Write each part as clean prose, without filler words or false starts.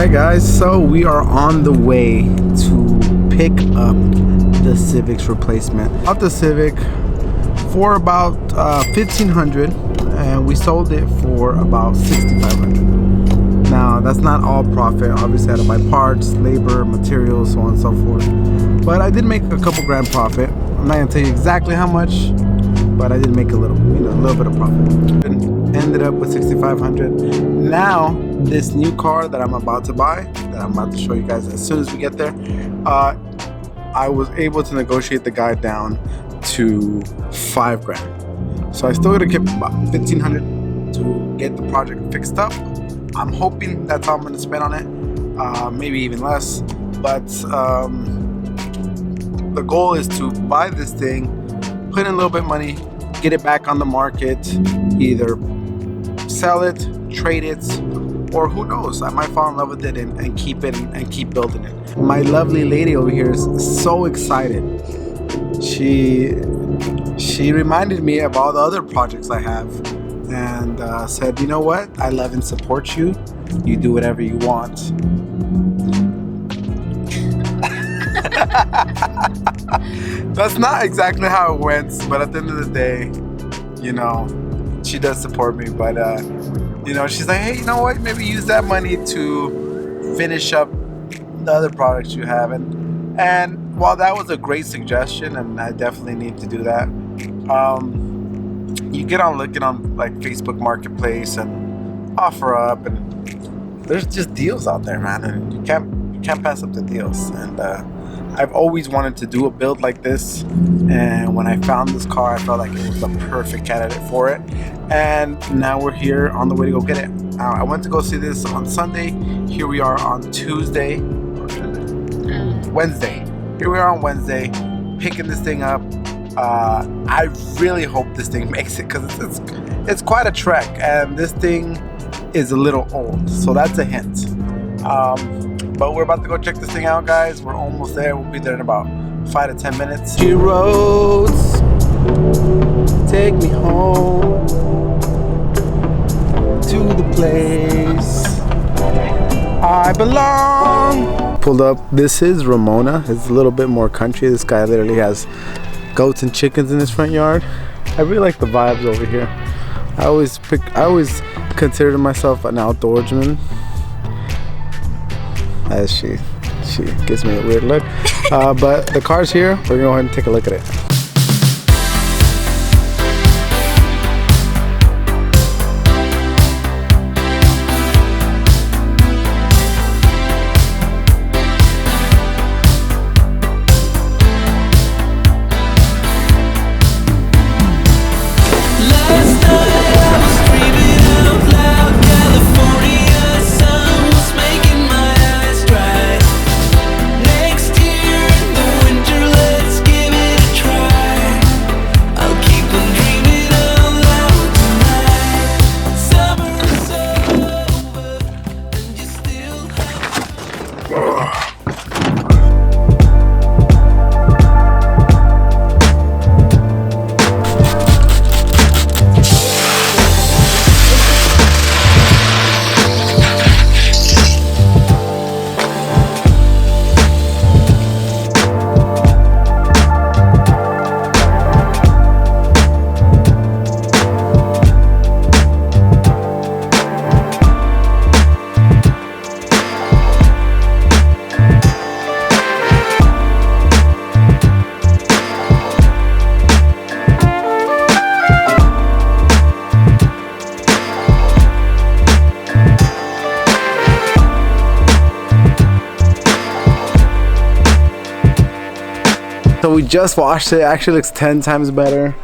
Alright guys, so we are on the way to pick up the Civic's replacement. Bought the Civic for about $1,500 and we sold it for about $6,500. Now that's not all profit. Obviously I had to buy parts, labor, materials, so on and so forth. But I did make a couple grand profit. I'm not gonna tell you exactly how much, but I did make a little, a little bit of profit. Ended up with $6,500. Now this new car that I'm about to buy, that I'm about to show you guys as soon as we get there, I was able to negotiate the guy down to $5 grand. So I still gotta keep about $1,500 to get the project fixed up. I'm hoping that's all I'm gonna spend on it, maybe even less. But the goal is to buy this thing, put in a little bit of money, get it back on the market, either sell it, trade it, or who knows, I might fall in love with it and keep it and keep building it. My lovely lady over here is so excited. She reminded me of all the other projects I have and said, you know what, I love and support you. You do whatever you want. That's not exactly how it went, but at the end of the day, she does support me. But she's like, hey, you know what, maybe use that money to finish up the other products you have. And while that was a great suggestion, and I definitely need to do that, you get on looking on like Facebook Marketplace and OfferUp, and there's just deals out there, man, and you can't pass up the deals. And I've always wanted to do a build like this, and when I found this car, I felt like it was the perfect candidate for it. And now we're here on the way to go get it. I went to go see this on Sunday. Here we are on Wednesday. Here we are on Wednesday, picking this thing up. I really hope this thing makes it, because it's quite a trek, and this thing is a little old, so that's a hint. But we're about to go check this thing out, guys. We're almost there. We'll be there in about 5 to 10 minutes. Two roads take me home to the place I belong. Pulled up. This is Ramona. It's a little bit more country. This guy literally has goats and chickens in his front yard. I really like the vibes over here. I always considered myself an outdoorsman. As she gives me a weird look. But the car's here. We're gonna go ahead and take a look at it. So we just washed it. Actually looks 10 times better.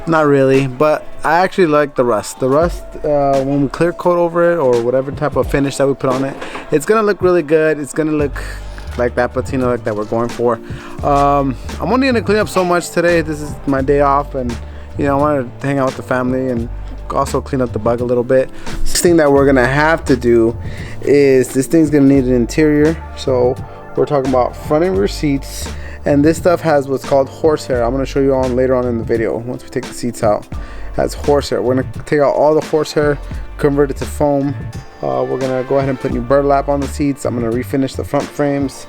Not really, but I actually like the rust. The rust, when we clear coat over it or whatever type of finish that we put on it, it's gonna look really good. It's gonna look like that patina look that we're going for. I'm only gonna clean up so much today. This is my day off, and I wanted to hang out with the family and also clean up the bug a little bit. This thing that we're gonna have to do is this thing's gonna need an interior. So we're talking about front and rear seats. And this stuff has what's called horsehair. I'm gonna show you on later on in the video once we take the seats out. It has horsehair. We're gonna take out all the horsehair, convert it to foam. We're gonna go ahead and put new burlap on the seats. I'm gonna refinish the front frames.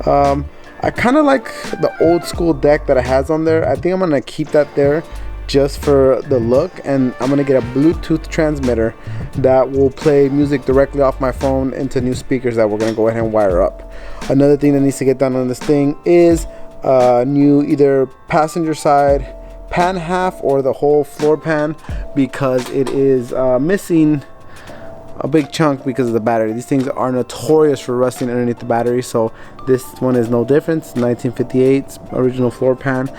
I kind of like the old school deck that it has on there. I think I'm gonna keep that there just for the look, and I'm gonna get a Bluetooth transmitter that will play music directly off my phone into new speakers that we're gonna go ahead and wire up. Another thing that needs to get done on this thing is new either passenger side pan half or the whole floor pan, because it is missing a big chunk because of the battery. These things are notorious for rusting underneath the battery, so this one is no different. 1958 original floor pan.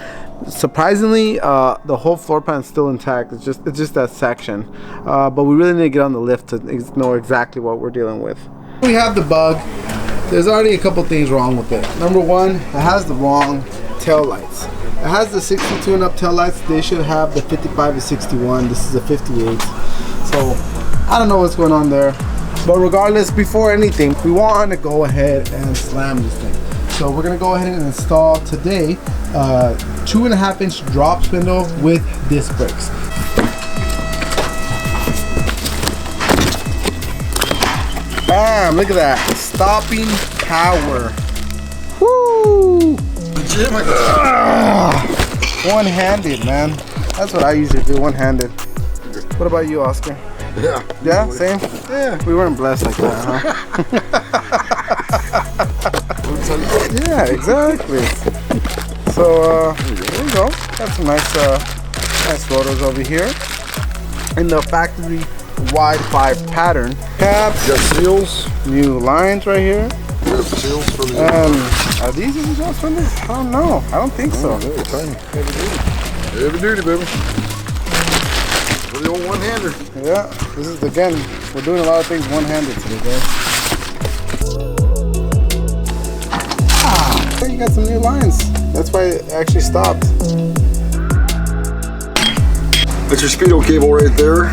Surprisingly, the whole floor pan is still intact. It's just that section, but we really need to get on the lift to know exactly what we're dealing with. We have the bug. There's already a couple things wrong with it. Number one, it has the wrong tail lights. It has the 62 and up tail lights. They should have the 55 to 61. This is a 58. So I don't know what's going on there, but regardless, before anything, we want to go ahead and slam this thing. So we're gonna go ahead and install today 2.5-inch drop spindle with disc brakes. Bam! Look at that, stopping power. Woo! One-handed, man. That's what I usually do, one-handed. What about you, Oscar? Yeah. Yeah, same? Yeah. We weren't blessed like that, huh? Yeah, exactly. So, there you go. Got some nice rotors over here. In the factory wide 5 pattern. Caps. Got seals. New lines right here. Got seals for the are these even drop spindles? I don't know. I don't think so. They're tiny. Heavy duty, baby. For the old one-hander. Yeah, this is, again, we're doing a lot of things one-handed today, guys. Ah, you got some new lines. That's why it actually stopped. That's your speedo cable right there.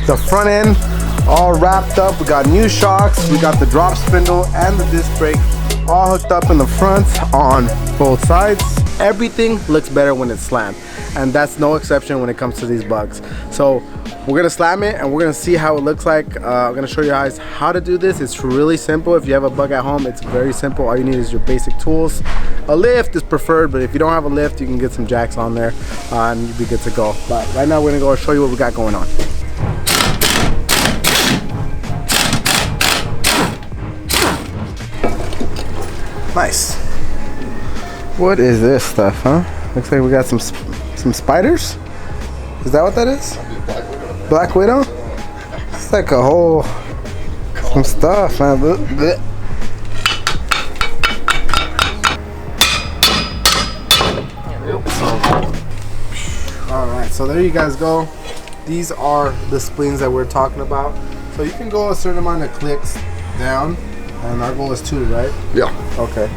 The front end all wrapped up. We got new shocks, we got the drop spindle and the disc brake all hooked up in the front on both sides. Everything looks better when it's slammed, and that's no exception when it comes to these bugs. So we're gonna slam it and we're gonna see how it looks like. I'm gonna show you guys how to do this. It's really simple. If you have a bug at home, it's very simple. All you need is your basic tools. A lift is preferred, but if you don't have a lift, you can get some jacks on there and you'll be good to go. But right now we're gonna go show you what we got going on. Nice. What is this stuff, huh? Looks like we got some spiders. Is that what that is? Black Widow? It's like a whole some stuff, man. Alright, so there you guys go. These are the spleens that we're talking about. So you can go a certain amount of clicks down. And our goal is 2, right? Yeah. Okay.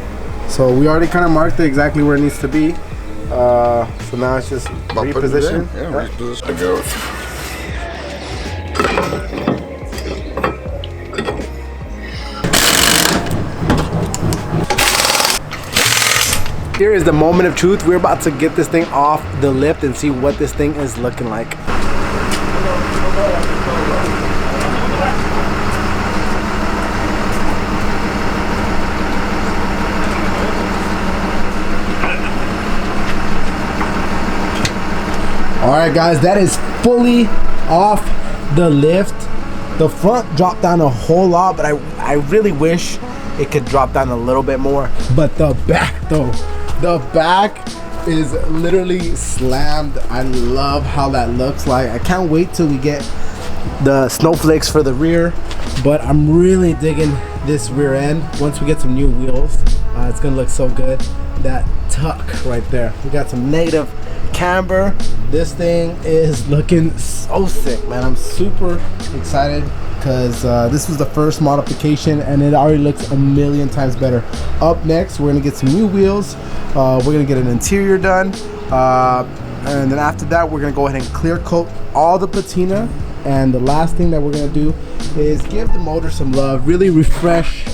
So we already kind of marked it exactly where it needs to be. So now it's just reposition. Yeah, reposition to go. Here is the moment of truth. We're about to get this thing off the lift and see what this thing is looking like. Alright guys, that is fully off the lift. The front dropped down a whole lot, but I really wish it could drop down a little bit more. But the back though, the back is literally slammed. I love how that looks like. I can't wait till we get the snowflakes for the rear, but I'm really digging this rear end. Once we get some new wheels, it's gonna look so good. That tuck right there, we got some native camber. This thing is looking so sick, man. I'm super excited because this was the first modification and it already looks a million times better. Up next, we're gonna get some new wheels. We're gonna get an interior done, and then after that, we're gonna go ahead and clear coat all the patina. And the last thing that we're gonna do is give the motor some love, really refresh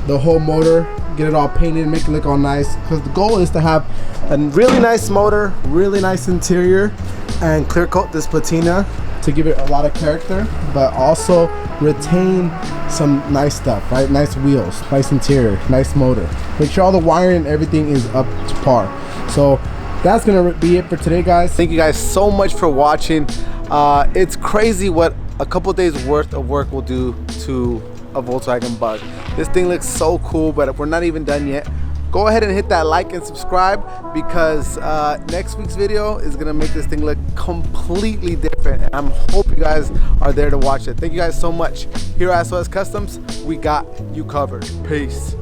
the whole motor, get it all painted, make it look all nice, because the goal is to have a really nice motor, really nice interior, and clear coat this patina to give it a lot of character, but also retain some nice stuff, right? Nice wheels, nice interior, nice motor. Make sure all the wiring and everything is up to par. So that's gonna be it for today, guys. Thank you guys so much for watching. It's crazy what a couple days worth of work will do to a Volkswagen Bug. This thing looks so cool, but we're not even done yet. Go ahead and hit that like and subscribe, because next week's video is gonna make this thing look completely different, and I hope you guys are there to watch it. Thank you guys so much. Here at SOS Customs, we got you covered. Peace.